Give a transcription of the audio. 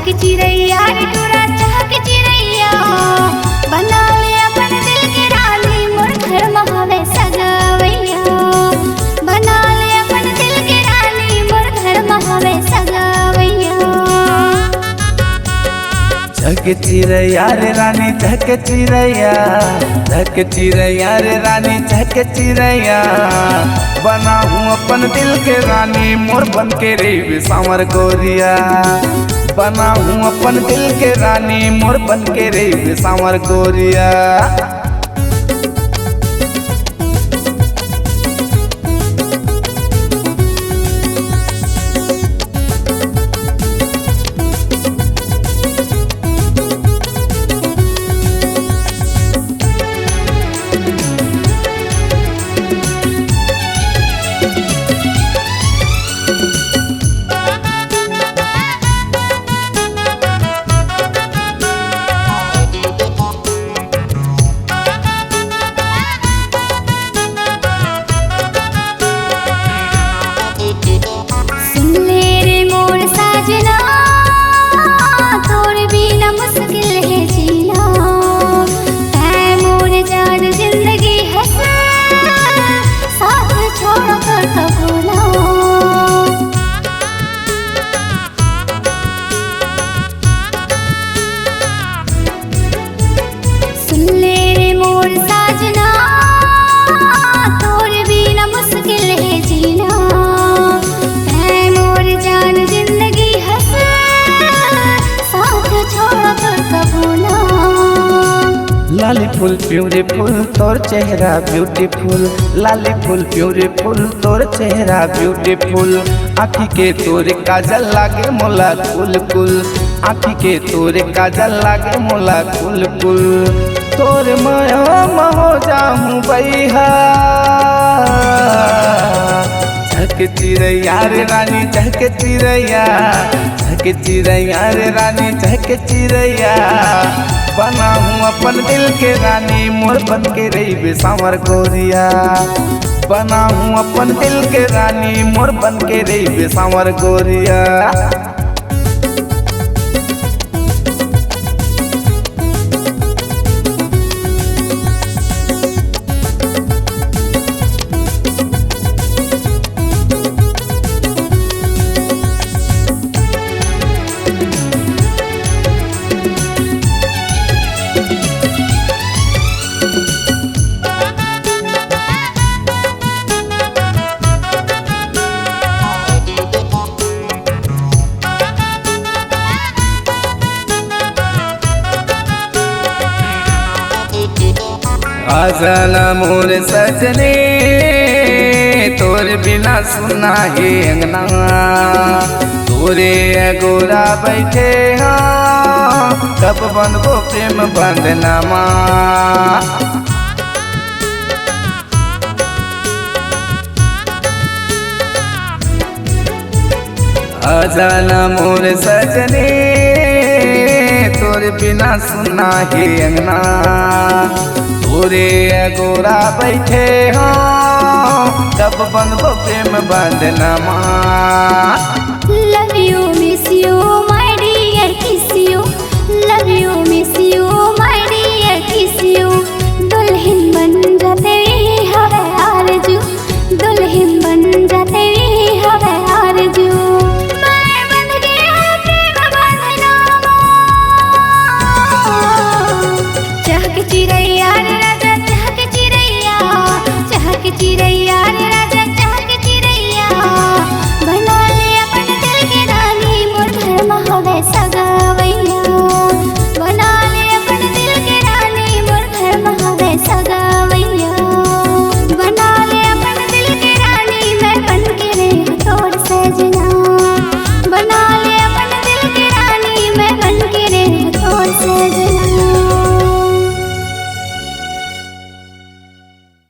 चहक चिरैया रे टोरा चहक चिरैया बना ले अपन दिल की रानी मोर घर महावे सगवैया बना ले अपन दिल की रानी मोर घर महावे सगवैया। चहक चिरैया रे रानी चहक चिरैया चहक चिरैया रे रानी चहक चिरैया बना हूँ अपन दिल के रानी मोर बन के रे सांवर गोरिया बना हूँ अपन दिल के रानी मोर बन के रे सांवर गोरिया। लाली फूल ब्यूटीफुल तोर चेहरा ब्यूटीफुल लाली फूल ब्यूटीफुल तोर चेहरा ब्यूटीफुल आँखी के तोरे काजल लागे मोला कुल कुल आँखी के तोरे काजल लागे मोला कुल कुल तोरे माया हो जाऊं बैहा चहक चिरैया रे रानी चहक चिरैया चहक चिरैया रे रानी चहक चिरैया बना हूँ अपन दिल के रानी मोर बन के रे सांवर गोरिया बना हूँ अपन दिल के रानी मोर बन के रे सांवर गोरिया। आजाना मोर सजने तोर बिना सुना है अंगना तोरे गोरा बैठे हाँ कब बनबो प्रेम बंदनामा आजाना मोर सजने तोर बिना सुना है अंगना तोरे गोरा बैठे हो कब बनबो प्रेम बंदनामा। Love you miss you my dear kiss you love you miss you my dear kiss you दुल्हन बन जाते हवे आरज़ू दुल्हन बन जाते हवे आरज़ू मैं बंध गया प्रेम बंधनामा चहक चिरैया